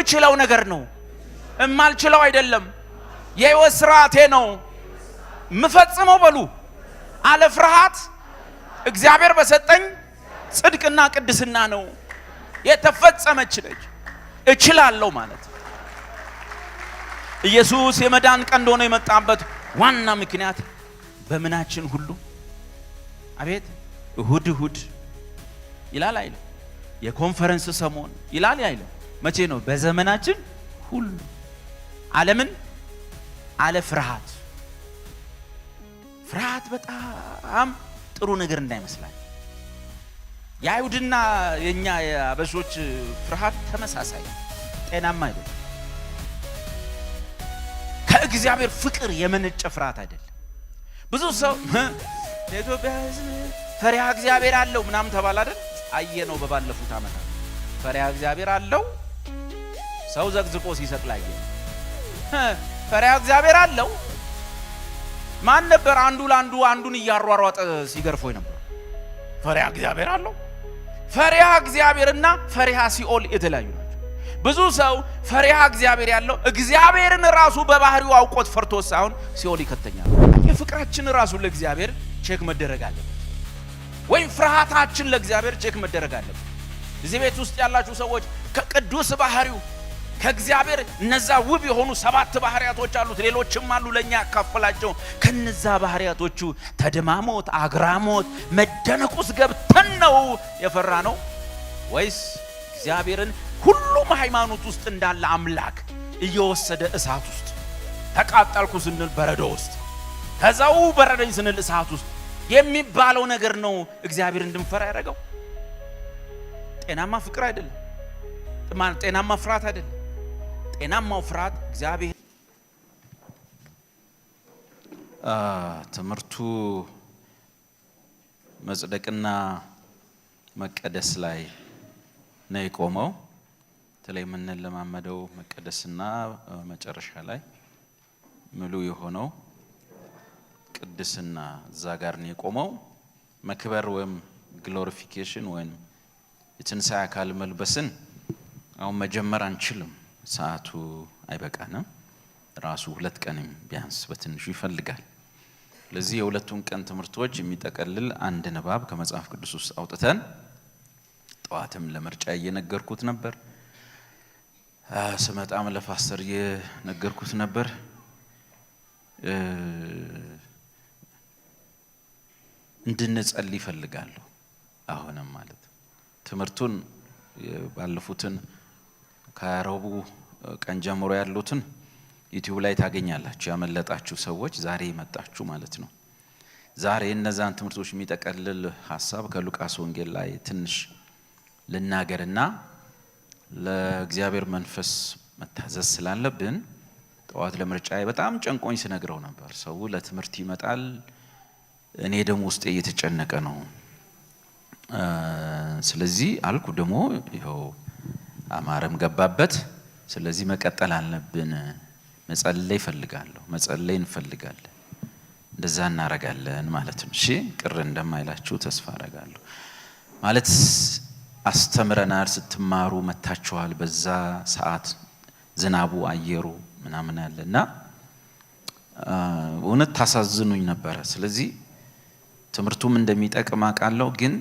የምችለው ነገር ነው፣ እማልችለው አይደለም። የሕይወት ስርዓቴ ነው ምፈጽመው በሉ። አለ ፍርሃት እግዚአብሔር በሰጠኝ ጽድቅና ቅድስና ነው የተፈጸመች ነች። እችላለሁ ማለት ኢየሱስ የመዳን ቀን እንደሆነ የመጣበት ዋና ምክንያት በምናችን ሁሉ አቤት እሁድ ይላል አይደል? የኮንፈረንስ ሰሞን ይላል አይደል? መቼ ነው? በዘመናችን ሁሉ ዓለምን አለ ፍርሃት። ፍርሃት በጣም ጥሩ ነገር እንዳይመስላል። የአይሁድና የኛ የአበሾች ፍርሃት ተመሳሳይ ጤናማ አይደለም። ከእግዚአብሔር ፍቅር የመነጨ ፍርሃት አይደለም። ብዙ ሰው የኢትዮጵያ ሕዝብ ፈሪሃ እግዚአብሔር አለው ምናምን ተባለ አይደል? አየነው በባለፉት ዓመታት ፈሪሃ እግዚአብሔር አለው ሰው ዘግዝቆ ሲሰቅል አየነው። ፈሪሃ እግዚአብሔር አለው ማን ነበር? አንዱ ለአንዱ አንዱን እያሯሯጠ ሲገርፎኝ ነበር። ፈሪሃ እግዚአብሔር አለው። ፈሪሃ እግዚአብሔርና ፈሪሃ ሲኦል የተለያዩ ናቸው። ብዙ ሰው ፈሪሃ እግዚአብሔር ያለው እግዚአብሔርን ራሱ በባህሪው አውቆት ፈርቶ ሳይሆን ሲኦል ይከተኛል። የፍቅራችን ራሱ ለእግዚአብሔር ቼክ መደረግ አለበት፣ ወይም ፍርሃታችን ለእግዚአብሔር ቼክ መደረግ አለበት። እዚህ ቤት ውስጥ ያላችሁ ሰዎች ከቅዱስ ባህሪው ከእግዚአብሔር እነዛ ውብ የሆኑ 7 ባህሪያቶች አሉት። ሌሎችም አሉ ለኛ ያካፈላቸው። ከነዛ ባህሪያቶቹ ተደማሞት፣ አግራሞት፣ መደነቁስ ገብተን ነው የፈራ ነው ወይስ እግዚአብሔርን ሁሉም ሃይማኖት ውስጥ እንዳለ አምላክ እየወሰደ እሳት ውስጥ ተቃጠልኩ ስንል በረዶ ውስጥ ከዛው በረደኝ ስንል እሳት ውስጥ የሚባለው ነገር ነው እግዚአብሔር እንድንፈራ ያደረገው? ጤናማ ፍቅር አይደለም። ጤናማ ፍርሃት አይደለም። ጤናማው ፍርሃት እግዚአብሔር ትምህርቱ መጽደቅና መቀደስ ላይ ነው የቆመው። ተለይ ምን ለማመደው መቀደስና መጨረሻ ላይ ሙሉ የሆነው ቅድስና እዛ ጋር ነው የቆመው። መክበር ወይም ግሎሪፊኬሽን ወይም የትንሣኤ አካል መልበስን አሁን መጀመር አንችልም። ሰዓቱ አይበቃንም። ራሱ 2 ቀን ቢያንስ በትንሹ ይፈልጋል። ለዚህ የሁለቱን ቀን ትምህርቶች የሚጠቀልል አንድ ንባብ ከመጽሐፍ ቅዱስ ውስጥ አውጥተን ጠዋትም ለምርጫ እየነገርኩት ነበር፣ ስመጣም ለፓስተር እየነገርኩት ነበር። እንድንጸልይ ይፈልጋለሁ። አሁንም ማለት ትምህርቱን ባለፉትን ከረቡ ቀን ጀምሮ ያሉትን ዩቲዩብ ላይ ታገኛላችሁ። ያመለጣችሁ ሰዎች ዛሬ መጣችሁ ማለት ነው። ዛሬ እነዛን ትምህርቶች የሚጠቀልል ሐሳብ ከሉቃስ ወንጌል ላይ ትንሽ ልናገርና ለእግዚአብሔር መንፈስ መታዘዝ ስላለብን ጠዋት ለምርጫዬ በጣም ጨንቆኝ ስነግረው ነበር። ሰው ለትምህርት ይመጣል፣ እኔ ደግሞ ውስጤ እየተጨነቀ ነው። ስለዚህ አልኩ ደግሞ ይኸው አማረም ገባበት። ስለዚህ መቀጠል አለብን። መጸለይ ፈልጋለሁ፣ መጸለይ እንፈልጋለን። እንደዛ እናረጋለን ማለት ነው። እሺ ቅር እንደማይላችሁ ተስፋ አረጋለሁ። ማለት አስተምረናል፣ ስትማሩ መታችኋል። በዛ ሰዓት ዝናቡ አየሩ ምናምን ያለና እውነት ታሳዝኑኝ ነበር። ስለዚህ ትምህርቱም እንደሚጠቅም አውቃለሁ፣ ግን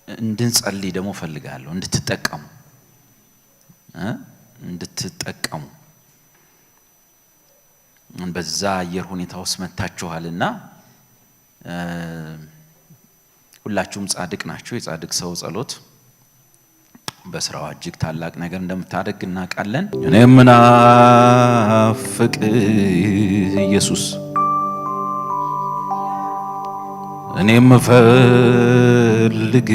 እንድንጸልይ ደግሞ ፈልጋለሁ። እንድትጠቀሙ በዛ አየር ሁኔታ ውስጥ መታችኋልና ሁላችሁም ጻድቅ ናችሁ። የጻድቅ ሰው ጸሎት በስራው እጅግ ታላቅ ነገር እንደምታደርግ እናውቃለን። እኔ ምናፍቅ ኢየሱስ፣ እኔ ምፈልግ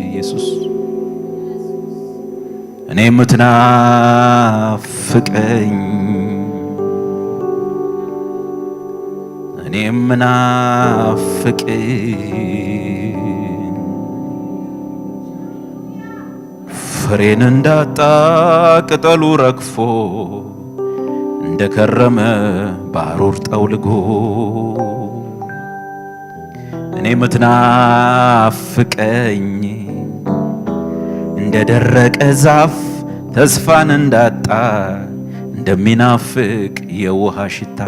ኢየሱስ፣ እኔ ምትናፍቀኝ፣ እኔ ምናፍቅ ፍሬን እንዳጣ ቅጠሉ ረግፎ እንደከረመ ባሩር ጠውልጎ እኔ ምትናፍቀኝ እንደደረቀ ዛፍ ተስፋን እንዳጣ እንደሚናፍቅ የውሃ ሽታ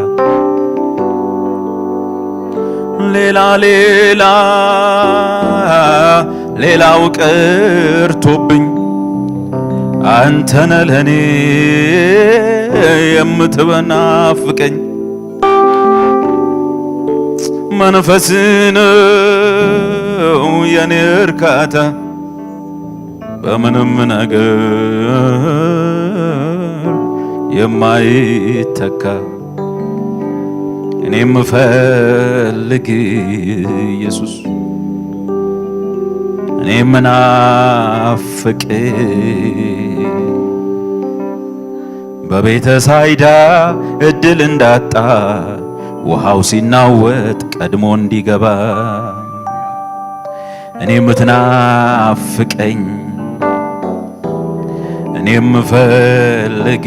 ሌላው ቀርቶብኝ አንተነ ለኔ የምትናፍቀኝ መንፈስ ነው የኔ እርካታ በምንም ነገር የማይተካ እኔ የምፈልግ ኢየሱስ እኔ ምናፍቅ በቤተ ሳይዳ እድል እንዳጣ ውሃው ሲናወጥ ቀድሞ እንዲገባ እኔ ምትናፍቀኝ እኔ ምፈልግ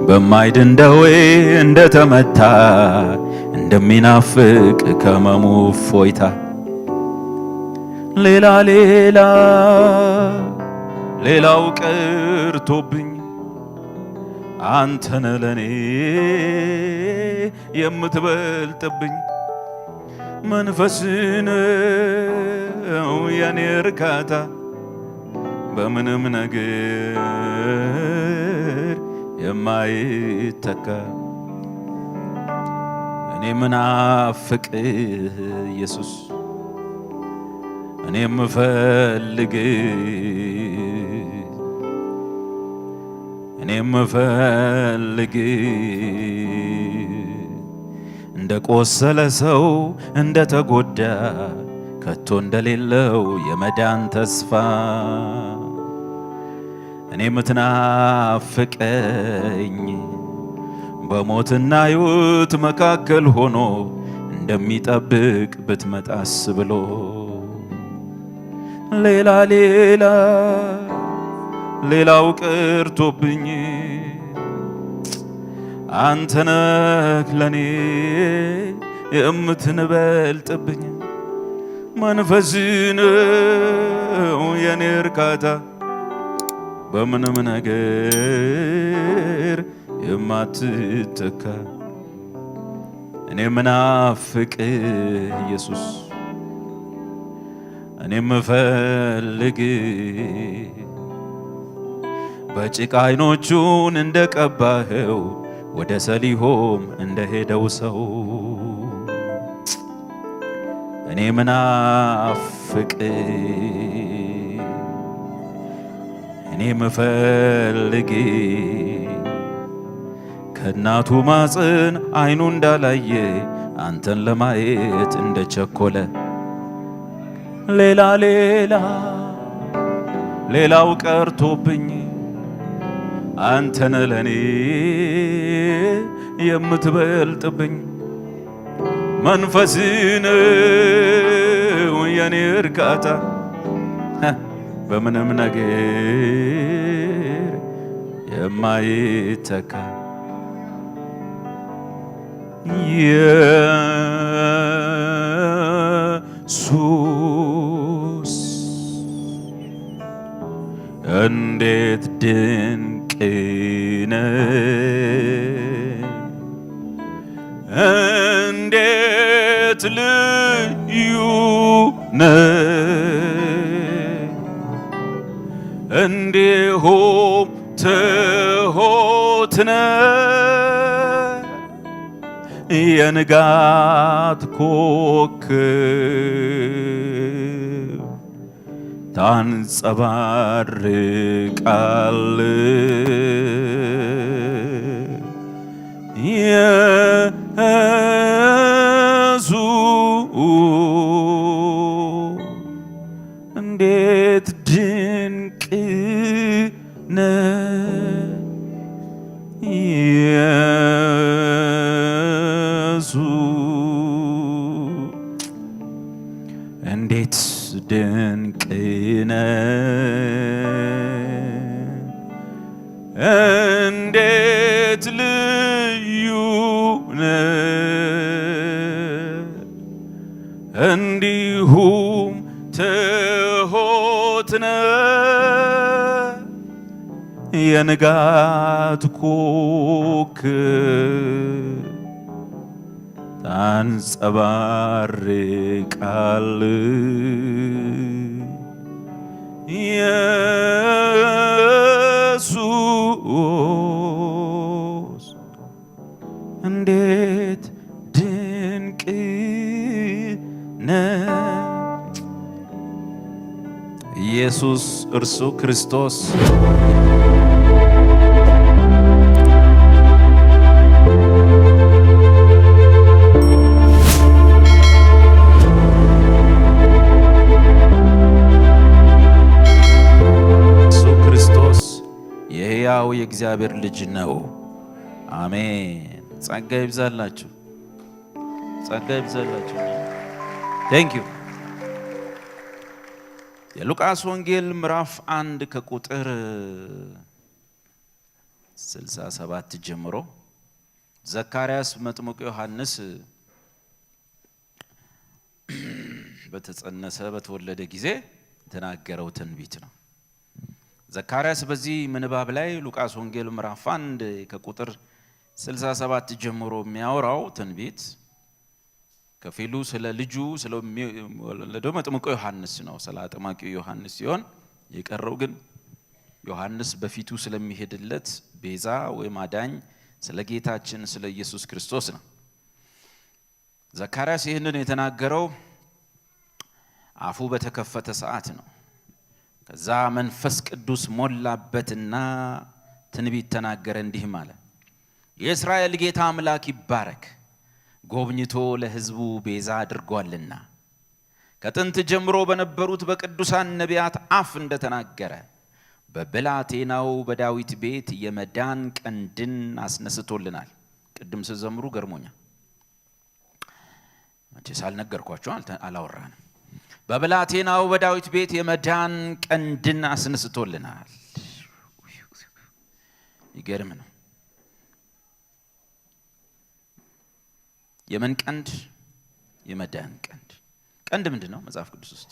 በማይድን ደዌ እንደተመታ እንደሚናፍቅ ከመሙ ፎይታ ሌላው ቀርቶብኝ አንተነ ለኔ የምትበልጥብኝ መንፈስ ነው የኔ እርካታ በምንም ነገር የማይተካ እኔ ምናፍቅ ኢየሱስ እኔ ምፈልግ እኔ ምፈልግ እንደ ቆሰለ ሰው እንደ ተጎዳ ከቶ እንደሌለው የመዳን ተስፋ እኔ ምትናፍቀኝ በሞትና ሕይወት መካከል ሆኖ እንደሚጠብቅ ብትመጣስ ብሎ ሌላው ቀርቶብኝ አንተ ነህ ለኔ የምትበልጥብኝ መንፈስ ነው የኔ እርካታ በምንም ነገር የማትተካ እኔ ምናፍቅ ኢየሱስ እኔ ምፈልግ በጭቃ ዓይኖቹን እንደቀባኸው ወደ ሰሊሆም እንደሄደው ሰው እኔ ምናፍቅ እኔ ምፈልግ ከእናቱ ማጽን ዓይኑ እንዳላየ አንተን ለማየት እንደቸኮለ ሌላው ቀርቶብኝ አንተነ ለኔ የምትበልጥብኝ መንፈስ ነው የኔ እርካታ በምንም ነገር የማይተካ ኢየሱስ እንዴት ድንቅ ነህ እንዴት ልዩ ነህ እንዲሁም ትሁት ነህ የንጋት ኮከብ ታንጸባርቃለህ ኢየሱስ እንዴት ድንቅ ነህ ኢየሱስ እንዴት ድንቅ ነህ እንዴት ልዩ ነህ እንዲሁም ትሁት አንተነ የንጋት ኮከብ ታንጸባርቃል ኢየሱስ እንዴት ድንቅ ነህ ኢየሱስ እርሱ ክርስቶስ የሕያው የእግዚአብሔር ልጅ ነው። አሜን። ጸጋ ይብዛላችሁ፣ ጸጋ ይብዛላችሁ። ቴንክ ዩ። የሉቃስ ወንጌል ምዕራፍ 1 ከቁጥር 67 ጀምሮ ዘካርያስ መጥምቁ ዮሐንስ በተጸነሰ በተወለደ ጊዜ የተናገረው ትንቢት ነው። ዘካርያስ በዚህ ምንባብ ላይ ሉቃስ ወንጌል ምዕራፍ 1 ከቁጥር 67 ጀምሮ የሚያወራው ትንቢት ከፊሉ ስለ ልጁ ስለወለደው መጥምቁ ዮሐንስ ነው፣ ስለ አጥማቂው ዮሐንስ ሲሆን የቀረው ግን ዮሐንስ በፊቱ ስለሚሄድለት ቤዛ ወይም አዳኝ ስለ ጌታችን ስለ ኢየሱስ ክርስቶስ ነው። ዘካርያስ ይህንን የተናገረው አፉ በተከፈተ ሰዓት ነው። ከዛ መንፈስ ቅዱስ ሞላበትና ትንቢት ተናገረ፣ እንዲህም አለ። የእስራኤል ጌታ አምላክ ይባረክ፣ ጎብኝቶ ለሕዝቡ ቤዛ አድርጓልና ከጥንት ጀምሮ በነበሩት በቅዱሳን ነቢያት አፍ እንደተናገረ በብላቴናው በዳዊት ቤት የመዳን ቀንድን አስነስቶልናል። ቅድም ስዘምሩ ገርሞኛል። መቼስ አልነገርኳችሁ፣ አላወራንም። በብላቴናው በዳዊት ቤት የመዳን ቀንድን አስነስቶልናል። ይገርም ነው። የምን ቀንድ? የመዳን ቀንድ። ቀንድ ምንድን ነው? መጽሐፍ ቅዱስ ውስጥ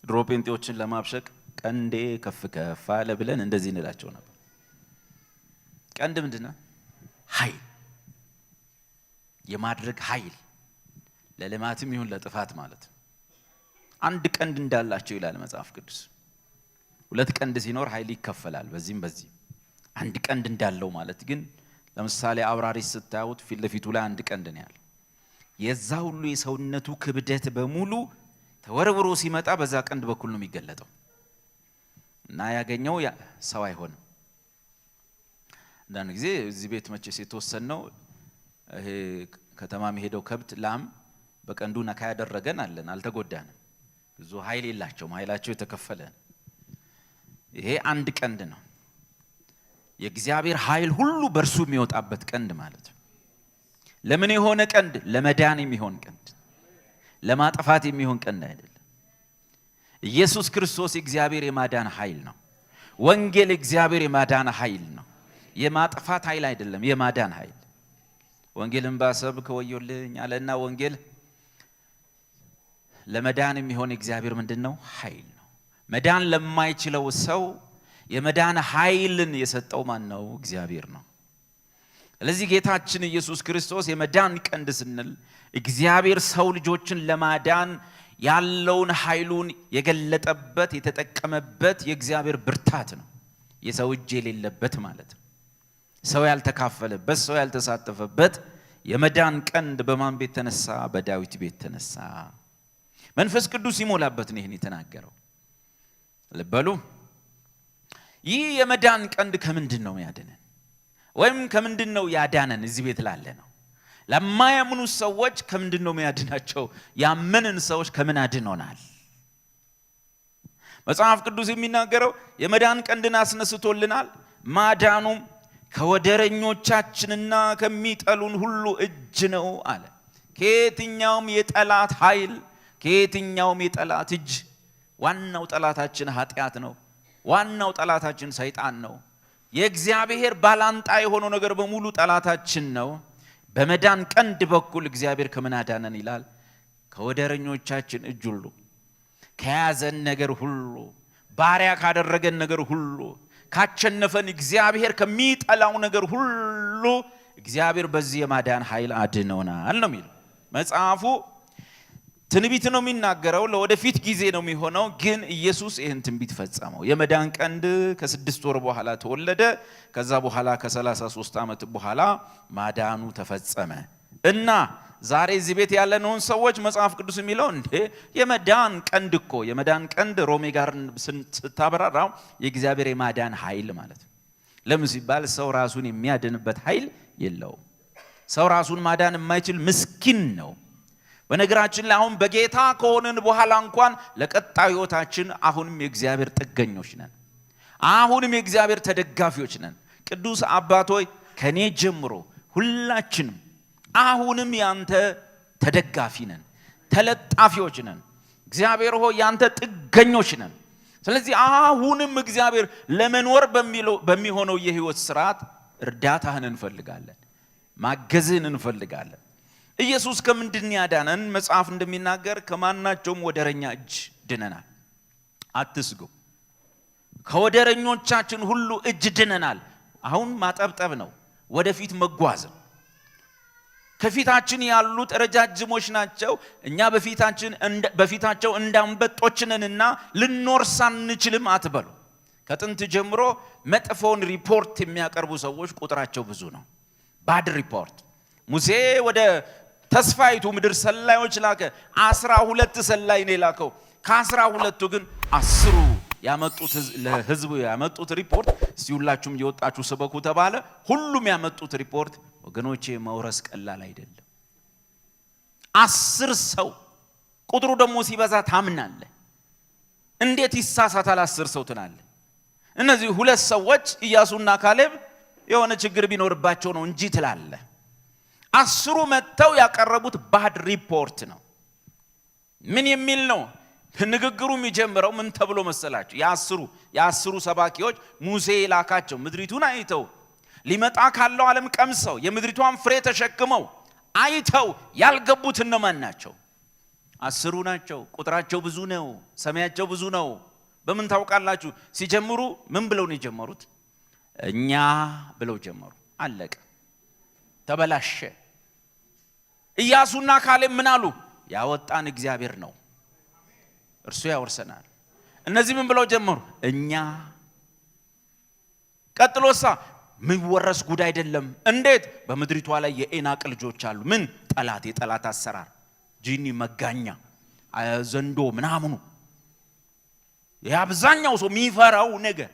ድሮ ጴንጤዎችን ለማብሸቅ ቀንዴ ከፍ ከፍ አለ ብለን እንደዚህ እንላቸው ነበር። ቀንድ ምንድን ነው? ኃይል፣ የማድረግ ኃይል፣ ለልማትም ይሁን ለጥፋት ማለት ነው። አንድ ቀንድ እንዳላቸው ይላል መጽሐፍ ቅዱስ። ሁለት ቀንድ ሲኖር ኃይል ይከፈላል በዚህም በዚህ። አንድ ቀንድ እንዳለው ማለት ግን ለምሳሌ አብራሪስ ስታዩት ፊት ለፊቱ ላይ አንድ ቀንድ ነው ያለው። የዛ ሁሉ የሰውነቱ ክብደት በሙሉ ተወርውሮ ሲመጣ በዛ ቀንድ በኩል ነው የሚገለጠው እና ያገኘው ሰው አይሆንም። አንዳንድ ጊዜ እዚህ ቤት መቼስ የተወሰነው ይሄ ከተማ የሚሄደው ከብት ላም በቀንዱ ነካ ያደረገን አለን፣ አልተጎዳንም። ብዙ ኃይል የላቸውም፣ ኃይላቸው የተከፈለ። ይሄ አንድ ቀንድ ነው። የእግዚአብሔር ኃይል ሁሉ በእርሱ የሚወጣበት ቀንድ ማለት ነው። ለምን የሆነ ቀንድ? ለመዳን የሚሆን ቀንድ፣ ለማጥፋት የሚሆን ቀንድ አይደለም። ኢየሱስ ክርስቶስ የእግዚአብሔር የማዳን ኃይል ነው። ወንጌል የእግዚአብሔር የማዳን ኃይል ነው። የማጥፋት ኃይል አይደለም፣ የማዳን ኃይል። ወንጌልን ባሰብክ ወዮልኝ አለና ወንጌል ለመዳን የሚሆን የእግዚአብሔር ምንድነው? ኃይል ነው። መዳን ለማይችለው ሰው የመዳን ኃይልን የሰጠው ማን ነው? እግዚአብሔር ነው። ስለዚህ ጌታችን ኢየሱስ ክርስቶስ የመዳን ቀንድ ስንል እግዚአብሔር ሰው ልጆችን ለማዳን ያለውን ኃይሉን የገለጠበት የተጠቀመበት የእግዚአብሔር ብርታት ነው። የሰው እጅ የሌለበት ማለት ነው። ሰው ያልተካፈለበት፣ ሰው ያልተሳተፈበት የመዳን ቀንድ በማን ቤት ተነሳ? በዳዊት ቤት ተነሳ። መንፈስ ቅዱስ ይሞላበት ነው ይህን የተናገረው። ልበሉ። ይህ የመዳን ቀንድ ከምንድን ነው ያድነን? ወይም ከምንድን ነው ያዳነን? እዚህ ቤት ላለ ነው። ለማያምኑ ሰዎች ከምንድን ነው ያድናቸው? ያመንን ሰዎች ከምን አድኖናል? መጽሐፍ ቅዱስ የሚናገረው የመዳን ቀንድን አስነስቶልናል፣ ማዳኑም ከወደረኞቻችንና ከሚጠሉን ሁሉ እጅ ነው አለ። ከየትኛውም የጠላት ኃይል፣ ከየትኛውም የጠላት እጅ። ዋናው ጠላታችን ኃጢአት ነው። ዋናው ጠላታችን ሰይጣን ነው። የእግዚአብሔር ባላንጣ የሆነው ነገር በሙሉ ጠላታችን ነው። በመዳን ቀንድ በኩል እግዚአብሔር ከምን አዳነን ይላል? ከወደረኞቻችን እጅ ሁሉ፣ ከያዘን ነገር ሁሉ ባሪያ ካደረገን ነገር ሁሉ ካቸነፈን እግዚአብሔር ከሚጠላው ነገር ሁሉ እግዚአብሔር በዚህ የማዳን ኃይል አድኖናል ነው የሚለው መጽሐፉ። ትንቢት ነው የሚናገረው፣ ለወደፊት ጊዜ ነው የሚሆነው። ግን ኢየሱስ ይህን ትንቢት ፈጸመው። የመዳን ቀንድ ከ6 ወር በኋላ ተወለደ። ከዛ በኋላ ከ33 ዓመት በኋላ ማዳኑ ተፈጸመ እና ዛሬ እዚህ ቤት ያለነውን ሰዎች መጽሐፍ ቅዱስ የሚለው እንዴ የመዳን ቀንድ እኮ የመዳን ቀንድ ሮሜ ጋር ስታበራራው የእግዚአብሔር የማዳን ኃይል ማለት ነው። ለምን ሲባል ሰው ራሱን የሚያድንበት ኃይል የለውም። ሰው ራሱን ማዳን የማይችል ምስኪን ነው። በነገራችን ላይ አሁን በጌታ ከሆነን በኋላ እንኳን ለቀጣዩ ሕይወታችን አሁንም የእግዚአብሔር ጥገኞች ነን። አሁንም የእግዚአብሔር ተደጋፊዎች ነን። ቅዱስ አባቶይ ከኔ ጀምሮ ሁላችንም አሁንም ያንተ ተደጋፊ ነን፣ ተለጣፊዎች ነን። እግዚአብሔር ሆይ ያንተ ጥገኞች ነን። ስለዚህ አሁንም እግዚአብሔር ለመኖር በሚሆነው የህይወት ስርዓት እርዳታህን እንፈልጋለን፣ ማገዝህን እንፈልጋለን። ኢየሱስ ከምንድን ያዳነን? መጽሐፍ እንደሚናገር ከማናቸውም ወደረኛ እጅ ድነናል። አትስጉ። ከወደረኞቻችን ሁሉ እጅ ድነናል። አሁን ማጠብጠብ ነው፣ ወደፊት መጓዝ ነው። ከፊታችን ያሉት ረጃጅሞች ናቸው። እኛ በፊታቸው እንዳንበጦች ነንና ልንወርስ አንችልም አትበሉ። ከጥንት ጀምሮ መጥፎን ሪፖርት የሚያቀርቡ ሰዎች ቁጥራቸው ብዙ ነው። ባድ ሪፖርት። ሙሴ ወደ ተስፋይቱ ምድር ሰላዮች ላከ። 12 ሰላይ ነው የላከው። ከ12ቱ ግን 10 ያመጡት ለህዝቡ ያመጡት ሪፖርት ሲውላችሁም እየወጣችሁ ስበኩ ተባለ። ሁሉም ያመጡት ሪፖርት ወገኖቼ መውረስ ቀላል አይደለም። 10 ሰው ቁጥሩ ደግሞ ሲበዛ ታምናለህ። እንዴት ይሳሳታል 10 ሰው ትላለህ? እነዚህ 2 ሰዎች ኢያሱና ካሌብ የሆነ ችግር ቢኖርባቸው ነው እንጂ ትላለህ። 10 መተው ያቀረቡት ባድ ሪፖርት ነው። ምን የሚል ነው? ንግግሩ የሚጀምረው ምን ተብሎ መሰላችሁ? የአስሩ ሰባኪዎች ሙሴ ላካቸው ምድሪቱን አይተው ሊመጣ ካለው ዓለም ቀምሰው የምድሪቷን ፍሬ ተሸክመው አይተው ያልገቡት እነማን ናቸው? 10 ናቸው። ቁጥራቸው ብዙ ነው። ሰማያቸው ብዙ ነው። በምን ታውቃላችሁ? ሲጀምሩ ምን ብለው ነው የጀመሩት? እኛ ብለው ጀመሩ። አለቀ። ተበላሸ። ኢያሱና ካሌብ ምን አሉ? ያወጣን እግዚአብሔር ነው፣ እርሱ ያወርሰናል። እነዚህ ምን ብለው ጀመሩ? እኛ። ቀጥሎሳ የሚወረስ ጉዳይ አይደለም። እንዴት? በምድሪቷ ላይ የኤናቅ ልጆች አሉ። ምን? ጠላት፣ የጠላት አሰራር፣ ጂኒ፣ መጋኛ፣ ዘንዶ ምናምኑ የአብዛኛው ሰው የሚፈራው ነገር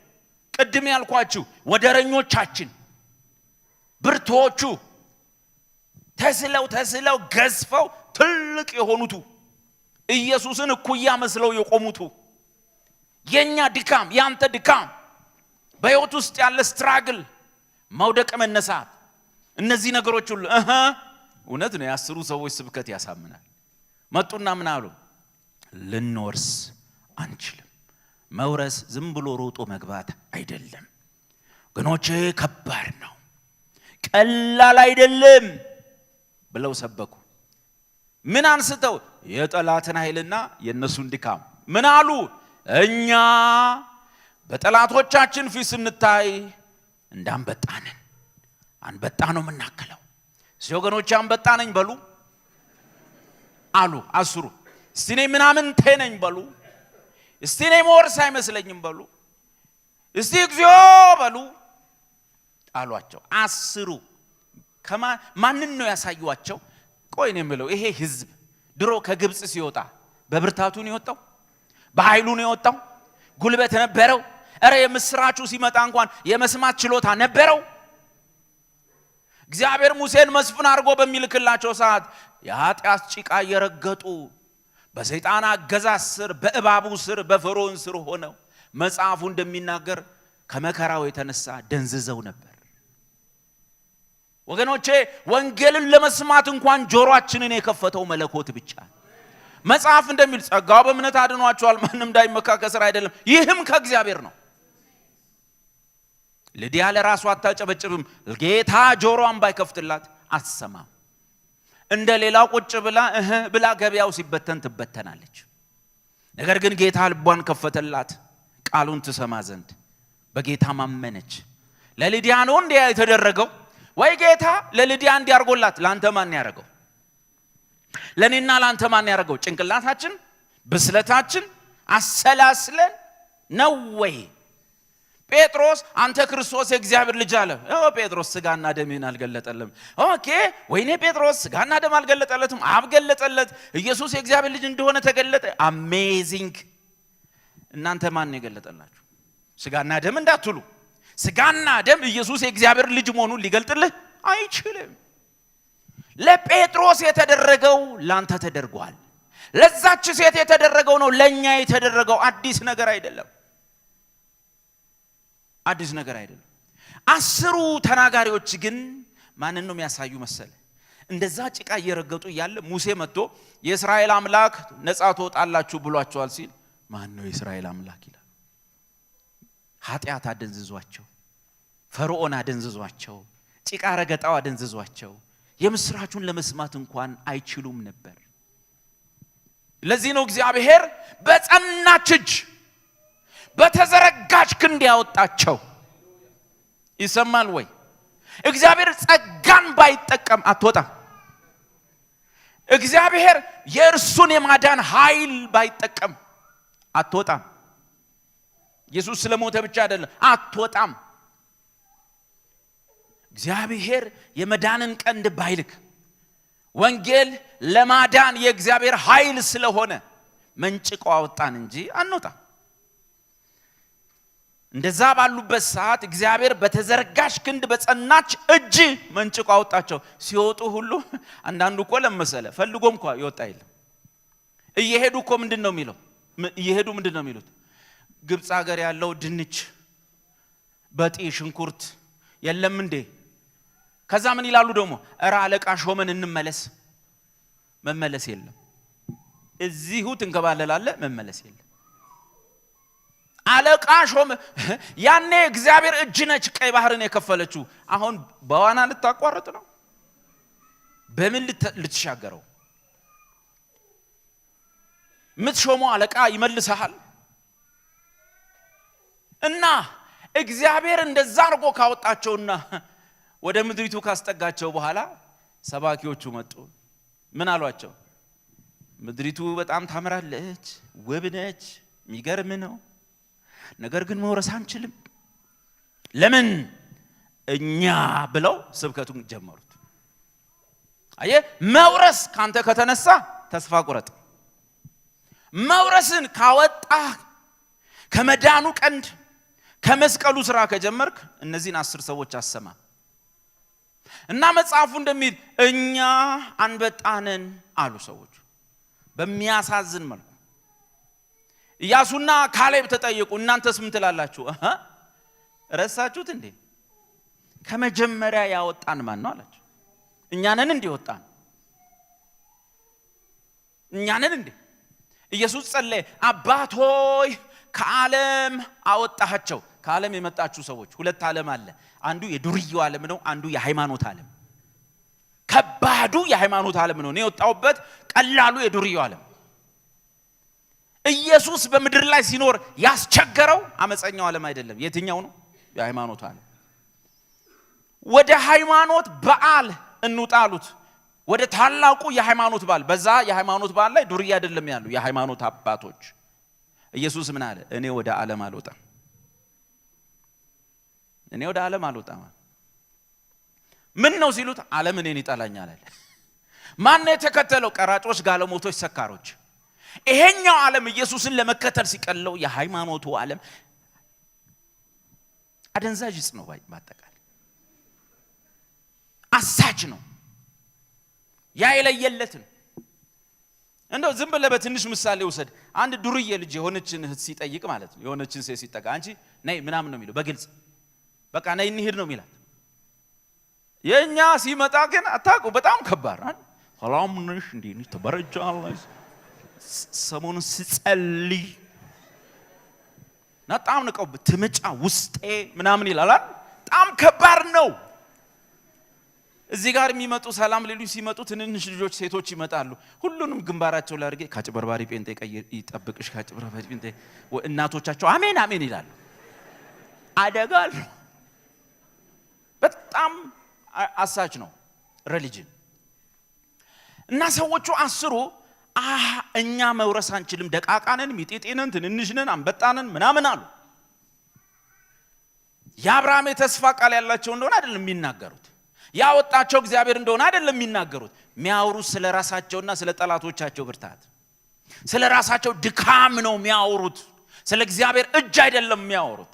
ቅድም ያልኳችሁ ወደረኞቻችን ብርቶቹ ተስለው ገዝፈው ትልቅ የሆኑቱ ኢየሱስን እኩያ መስለው የቆሙቱ የኛ ድካም፣ ያንተ ድካም፣ በሕይወት ውስጥ ያለ ስትራግል፣ መውደቅ፣ መነሳት፣ እነዚህ ነገሮች ሁሉ እውነት ነው። የ10 ሰዎች ስብከት ያሳምናል። መጡና ምን አሉ? ልንወርስ አንችልም። መውረስ ዝም ብሎ ሮጦ መግባት አይደለም ወገኖቼ፣ ከባድ ነው፣ ቀላል አይደለም ብለው ሰበኩ። ምን አንስተው? የጠላትን ኃይልና የነሱን ድካም። ምን አሉ? እኛ በጠላቶቻችን ፊት ስንታይ እንዳንበጣነን፣ አንበጣ ነው የምናከለው። እስቲ ወገኖቼ አንበጣ ነኝ በሉ አሉ 10። እስቲ እኔ ምናምን ተነኝ በሉ። እስቲ እኔ መወርስ አይመስለኝም በሉ። እስቲ እግዚኦ በሉ አሏቸው 10። ማንን ነው ያሳዩአቸው? ቆይ ነው የምለው፣ ይሄ ህዝብ ድሮ ከግብጽ ሲወጣ በብርታቱ ነው የወጣው? በኃይሉ ነው የወጣው? ጉልበት ነበረው? እረ የምስራቹ ሲመጣ እንኳን የመስማት ችሎታ ነበረው? እግዚአብሔር ሙሴን መስፍን አድርጎ በሚልክላቸው ሰዓት የኃጢአት ጭቃ እየረገጡ በሰይጣን አገዛዝ ስር፣ በእባቡ ስር፣ በፈርዖን ስር ሆነው መጽሐፉ እንደሚናገር ከመከራው የተነሳ ደንዝዘው ነበር። ወገኖቼ ወንጌልን ለመስማት እንኳን ጆሮአችንን የከፈተው መለኮት ብቻ። መጽሐፍ እንደሚል ጸጋው በእምነት አድኗቸዋል፣ ማንም እንዳይመካ ከሥራ አይደለም፣ ይህም ከእግዚአብሔር ነው። ልዲያ ለራሷ አታጨበጭብም። ጌታ ጆሮዋን ባይከፍትላት አትሰማም። እንደ ሌላው ቁጭ ብላ ብላ ገበያው ሲበተን ትበተናለች። ነገር ግን ጌታ ልቧን ከፈተላት ቃሉን ትሰማ ዘንድ በጌታ ማመነች። ለልዲያ ነው እንዴ የተደረገው? ወይ ጌታ ለልዲያ እንዲያርጎላት ላንተ ማን ያረጋው? ለኔና ላንተ ማን ያረጋው? ጭንቅላታችን ብስለታችን አሰላስለን ነው ወይ? ጴጥሮስ አንተ ክርስቶስ የእግዚአብሔር ልጅ አለ። ጴጥሮስ ስጋና ደምን አልገለጠለም። ኦኬ ወይኔ ጴጥሮስ ስጋና ደም አልገለጠለትም፣ አብ ገለጠለት። ኢየሱስ የእግዚአብሔር ልጅ እንደሆነ ተገለጠ። አሜዚንግ። እናንተ ማን የገለጠላችሁ? ስጋና ደም እንዳትሉ። ስጋና ደም ኢየሱስ የእግዚአብሔር ልጅ መሆኑን ሊገልጥልህ አይችልም። ለጴጥሮስ የተደረገው ላንተ ተደርጓል። ለዛች ሴት የተደረገው ነው ለኛ የተደረገው። አዲስ ነገር አይደለም። አዲስ ነገር አይደለም። 10 ተናጋሪዎች ግን ማንን ነው የሚያሳዩ መሰለ? እንደዛ ጭቃ እየረገጡ እያለ ሙሴ መጥቶ የእስራኤል አምላክ ነፃ ትወጣላችሁ ብሏቸዋል ሲል ማን ነው የእስራኤል አምላክ ይላል? ኃጢአት አደንዝዟቸው፣ ፈርዖን አደንዝዟቸው፣ ጭቃ ረገጣው አደንዝዟቸው የምስራቹን ለመስማት እንኳን አይችሉም ነበር። ለዚህ ነው እግዚአብሔር በጸናች እጅ በተዘረጋች ክንድ ያወጣቸው። ይሰማል ወይ? እግዚአብሔር ጸጋን ባይጠቀም አትወጣም። እግዚአብሔር የእርሱን የማዳን ኃይል ባይጠቀም አትወጣም። ኢየሱስ ስለሞተ ብቻ አይደለም አትወጣም። እግዚአብሔር የመዳንን ቀንድ ባይልክ ወንጌል ለማዳን የእግዚአብሔር ኃይል ስለሆነ መንጭቆ አወጣን እንጂ አንወጣም። እንደዛ ባሉበት ሰዓት እግዚአብሔር በተዘረጋሽ ክንድ በጸናች እጅ መንጭቆ አወጣቸው። ሲወጡ ሁሉ አንዳንዱ እኮ ለመሰለ ፈልጎም እንኳን ይወጣ የለም። እየሄዱ እኮ ምንድነው የሚሉት? ግብጽ ሀገር ያለው ድንች በጢ ሽንኩርት የለም እንዴ? ከዛ ምን ይላሉ ደግሞ? እራ አለቃ ሾመን እንመለስ። መመለስ የለም። እዚሁ ትንከባለላለ። መመለስ የለም። አለቃ ሾመ። ያኔ እግዚአብሔር እጅ ነች ቀይ ባህርን የከፈለችው። አሁን በዋና ልታቋርጥ ነው? በምን ልትሻገረው? ምትሾመው አለቃ ይመልሰሃል። እና እግዚአብሔር እንደዛ አርጎ ካወጣቸውና ወደ ምድሪቱ ካስጠጋቸው በኋላ ሰባኪዎቹ መጡ። ምን አሏቸው? ምድሪቱ በጣም ታምራለች፣ ውብ ነች፣ የሚገርም ነው። ነገር ግን መውረስ አንችልም። ለምን? እኛ ብለው ስብከቱን ጀመሩት። አየ መውረስ ካንተ ከተነሳ ተስፋ ቁረጥ። መውረስን ካወጣ ከመዳኑ ቀንድ ከመስቀሉ ስራ ከጀመርክ እነዚህን 10 ሰዎች አሰማ እና መጽሐፉ እንደሚል እኛ አንበጣነን አሉ ሰዎች። በሚያሳዝን መልኩ ኢያሱና ካሌብ ተጠየቁ። እናንተስ ምን ትላላችሁ? ረሳችሁት እንዴ? ከመጀመሪያ ያወጣን ማን ነው አላችሁ። እኛንን እንዴ ወጣን? እኛንን እንዴ? ኢየሱስ ጸለየ፣ አባት ሆይ ከዓለም አወጣቸው። ከዓለም የመጣችሁ ሰዎች 2 ዓለም አለ። አንዱ የዱርዬው ዓለም ነው፣ አንዱ የሃይማኖት ዓለም። ከባዱ የሃይማኖት ዓለም ነው። እኔ ወጣውበት ቀላሉ የዱርዬው ዓለም። ኢየሱስ በምድር ላይ ሲኖር ያስቸገረው አመፀኛው ዓለም አይደለም። የትኛው ነው? የሃይማኖት ዓለም። ወደ ሃይማኖት በዓል እንውጣሉት። ወደ ታላቁ የሃይማኖት በዓል። በዛ የሃይማኖት በዓል ላይ ዱርዬ አይደለም ያሉ የሃይማኖት አባቶች። ኢየሱስ ምን አለ? እኔ ወደ ዓለም አልወጣም። እኔ ወደ ዓለም አልወጣም። ምን ነው ሲሉት ዓለም እኔን ይጠላኛል አለ። ማን ነው የተከተለው? ቀራጮች፣ ጋለሞቶች፣ ሰካሮች። ይሄኛው ዓለም ኢየሱስን ለመከተል ሲቀለው የሃይማኖቱ ዓለም አደንዛዥ ዕፅ ነው። ባጠቃላይ አሳች ነው። ያ የለየለት ነው። እንደው ዝም ብለህ በትንሽ ምሳሌ ውሰድ። አንድ ዱርዬ ልጅ የሆነችን እህት ሲጠይቅ ማለት ነው፣ የሆነችን ሴት ሲጠጋ አንቺ ነይ ምናምን ነው የሚለው በግልጽ በቃ ነይ እንሂድ ነው የሚላት። የኛ ሲመጣ ግን አታውቁ በጣም ከባድ ነው። ሰላም ነሽ እንዴ? ተበረጃለሽ? ሰሞኑን ስጸልይ በጣም ንቀው ትምጫ ውስጤ ምናምን ይላል። በጣም ከባድ ነው። እዚህ ጋር የሚመጡ ሰላም ሌሎች ሲመጡ ትንንሽ ልጆች ሴቶች ይመጣሉ። ሁሉንም ግንባራቸው ላይ አድርጌ ካጭበርባሪ ጴንጤ ይጠብቅሽ ካጭበርባሪ ጴንጤ እናቶቻቸው አሜን አሜን ይላሉ። አደጋል በጣም አሳች ነው ሪሊጅን። እና ሰዎቹ አስሩ እኛ መውረስ አንችልም፣ ደቃቃነን፣ ሚጤጤነን፣ ትንንሽነን፣ አንበጣነን ምናምን አሉ። የአብርሃም የተስፋ ቃል ያላቸው እንደሆነ አይደለም የሚናገሩት። ያወጣቸው እግዚአብሔር እንደሆነ አይደለም የሚናገሩት። የሚያወሩት ስለ ራሳቸውና ስለ ጠላቶቻቸው ብርታት፣ ስለ ራሳቸው ድካም ነው የሚያወሩት። ስለ እግዚአብሔር እጅ አይደለም የሚያወሩት።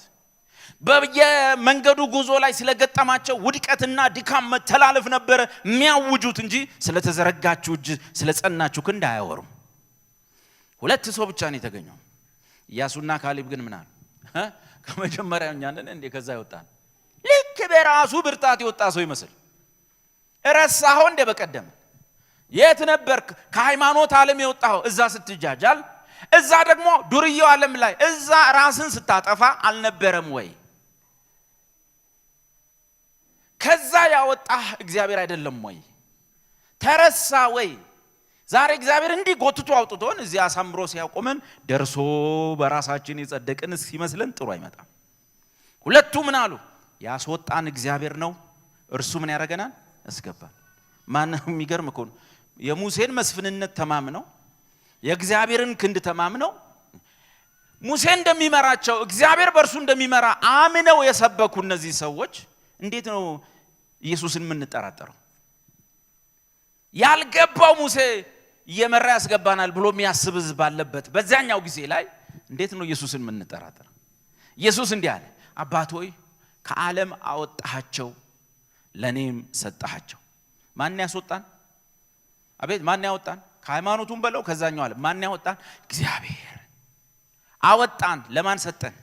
በየመንገዱ ጉዞ ላይ ስለገጠማቸው ውድቀትና ድካም መተላለፍ ነበር የሚያውጁት እንጂ ስለ ተዘረጋችሁ እጅ ስለ ጸናችሁ ክንድ አያወሩም። ሁለት ሰው ብቻ ነው የተገኘው። ኢያሱና ካሌብ ግን ምን አሉ? ከመጀመሪያው እኛ ነን እንዴ ከዛ ይወጣን? ልክ በራሱ ብርታት ይወጣ ሰው ይመስል ረሳኸው እንደ በቀደም የት ነበርክ? ከሃይማኖት ዓለም የወጣው እዛ ስትጃጃል፣ እዛ ደግሞ ዱርዬው ዓለም ላይ እዛ ራስን ስታጠፋ አልነበረም ወይ? ከዛ ያወጣህ እግዚአብሔር አይደለም ወይ? ተረሳ ወይ? ዛሬ እግዚአብሔር እንዲህ ጎትቶ አውጥቶን እዚህ አሳምሮ ሲያቆመን ደርሶ በራሳችን የጸደቅን ሲመስለን ጥሩ አይመጣም። ሁለቱ ምን አሉ? ያስወጣን እግዚአብሔር ነው፣ እርሱ ምን ያደርገናል? ያስገባል። ማን የሚገርም እኮ ነው። የሙሴን መስፍንነት ተማምነው የእግዚአብሔርን ክንድ ተማምነው ሙሴ እንደሚመራቸው እግዚአብሔር በእርሱ እንደሚመራ አምነው የሰበኩ እነዚህ ሰዎች እንዴት ነው ኢየሱስን ምን እንጠራጠረው? ያልገባው ሙሴ እየመራ ያስገባናል ብሎ የሚያስብ ሕዝብ ባለበት በዛኛው ጊዜ ላይ እንዴት ነው ኢየሱስን ምን እንጠራጠረው? ኢየሱስ እንዲህ አለ፣ አባት ሆይ ከዓለም አወጣሃቸው ለኔም ሰጣሃቸው። ማን ያስወጣን? አቤት ማን ያወጣን? ከሃይማኖቱም በለው ከዛኛው ዓለም ማን ያወጣን? እግዚአብሔር አወጣን። ለማን ሰጠን?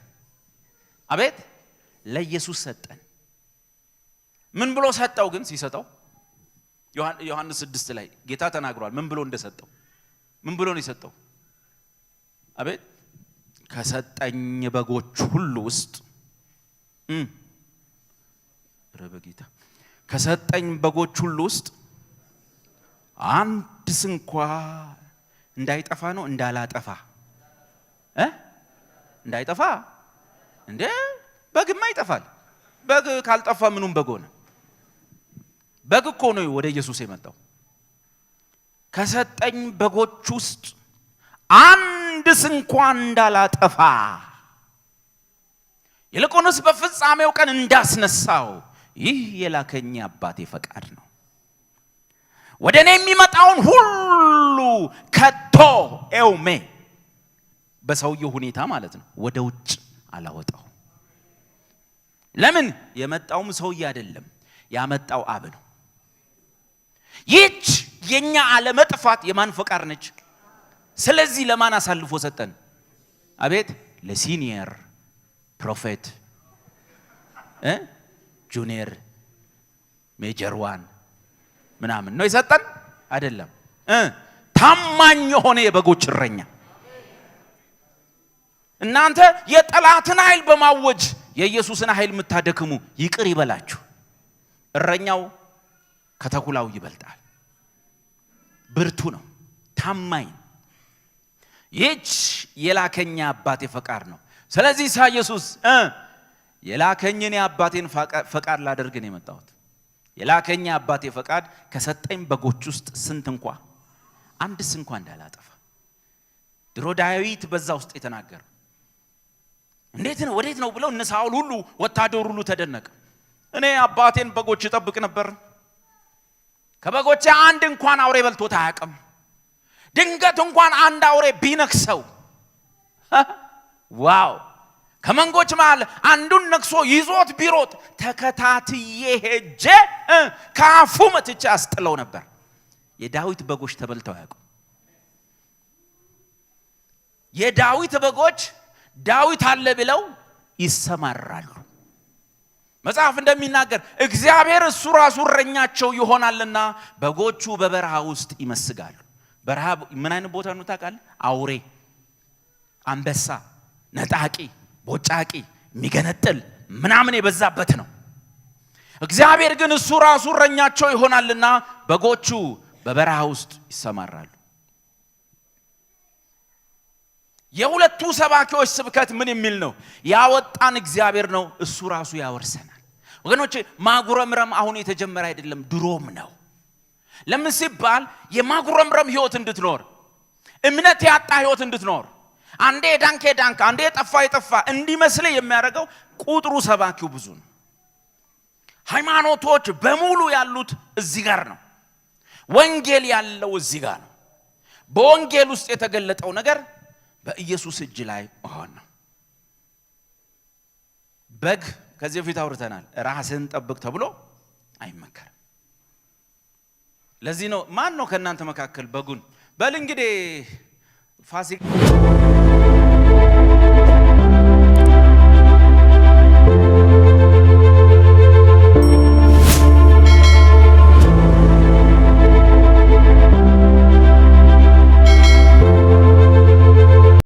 አቤት ለኢየሱስ ሰጠን። ምን ብሎ ሰጠው ግን? ሲሰጠው ዮሐንስ 6 ላይ ጌታ ተናግሯል። ምን ብሎ እንደሰጠው? ምን ብሎ ነው የሰጠው? አቤት ከሰጠኝ በጎች ሁሉ ውስጥ ረበጌታ ከሰጠኝ በጎች ሁሉ ውስጥ አንድ ስንኳ እንዳይጠፋ ነው እንዳላጠፋ እንዳይጠፋ እንዴ በግማ ይጠፋል። በግ ካልጠፋ ምኑም በግ ሆነ? በግ እኮ ነው ወደ ኢየሱስ የመጣው። ከሰጠኝ በጎች ውስጥ አንድ ስንኳ እንዳላጠፋ ይልቁንስ በፍጻሜው ቀን እንዳስነሳው ይህ የላከኝ አባቴ ፈቃድ ነው። ወደ እኔ የሚመጣውን ሁሉ ከቶ ኤውሜ በሰውየው ሁኔታ ማለት ነው ወደ ውጭ አላወጣው። ለምን? የመጣውም ሰውዬ አይደለም፣ ያመጣው አብ ነው። ይህች የኛ አለመጥፋት የማን ፈቃድ ነች? ስለዚህ ለማን አሳልፎ ሰጠን? አቤት ለሲኒየር ፕሮፌት ጁኒየር ሜጀር ዋን ምናምን ነው የሰጠን አይደለም። ታማኝ የሆነ የበጎች እረኛ። እናንተ የጠላትን ኃይል በማወጅ የኢየሱስን ኃይል የምታደክሙ ይቅር ይበላችሁ። እረኛው ከተኩላው ይበልጣል። ብርቱ ነው፣ ታማኝ። ይህች የላከኝ አባቴ ፈቃድ ነው። ስለዚህ ኢየሱስ የላከኝን የአባቴን ፈቃድ ላደርግ ነው የመጣሁት። የላከኝ አባቴ ፈቃድ ከሰጠኝ በጎች ውስጥ ስንት እንኳ አንድስ እንኳ እንዳላጠፋ። ድሮ ዳዊት በዛ ውስጥ የተናገረው እንዴት ነው ወዴት ነው ብለው እነ ሳኦል ሁሉ ወታደሩ ሁሉ ተደነቀ። እኔ አባቴን በጎች እጠብቅ ነበር፣ ከበጎቼ አንድ እንኳን አውሬ በልቶት አያውቅም። ድንገት እንኳን አንድ አውሬ ቢነክሰው ዋው ከመንጎች መሃል አንዱን ነክሶ ይዞት ቢሮጥ ተከታትዬ ሄጄ ካፉ መትቼ አስጥለው ነበር። የዳዊት በጎች ተበልተው ያውቁ። የዳዊት በጎች ዳዊት አለ ብለው ይሰማራሉ። መጽሐፍ እንደሚናገር እግዚአብሔር እሱ ራሱ እረኛቸው ይሆናልና በጎቹ በበረሃ ውስጥ ይመስጋሉ። በረሃ ምን አይነት ቦታ ነው ታውቃለህ? አውሬ፣ አንበሳ፣ ነጣቂ፣ ቦጫቂ፣ የሚገነጥል ምናምን የበዛበት ነው። እግዚአብሔር ግን እሱ ራሱ እረኛቸው ይሆናልና በጎቹ በበረሃ ውስጥ ይሰማራሉ። የሁለቱ ሰባኪዎች ስብከት ምን የሚል ነው? ያወጣን እግዚአብሔር ነው፣ እሱ ራሱ ያወርሰናል። ወገኖቼ ማጉረምረም አሁን የተጀመረ አይደለም፣ ድሮም ነው። ለምን ሲባል የማጉረምረም ህይወት እንድትኖር፣ እምነት ያጣ ህይወት እንድትኖር፣ አንዴ ዳንከ አንዴ ጠፋ እንዲመስል የሚያደርገው ቁጥሩ ሰባኪው ብዙ ነው። ሃይማኖቶች በሙሉ ያሉት እዚህ ጋር ነው። ወንጌል ያለው እዚህ ጋር ነው። በወንጌል ውስጥ የተገለጠው ነገር በኢየሱስ እጅ ላይ መሆን ነው። በግ ከዚህ በፊት አውርተናል፣ ራስን ጠብቅ ተብሎ አይመከርም። ለዚህ ነው ማን ነው ከናንተ መካከል በጉን በል እንግዲህ ፋሲካ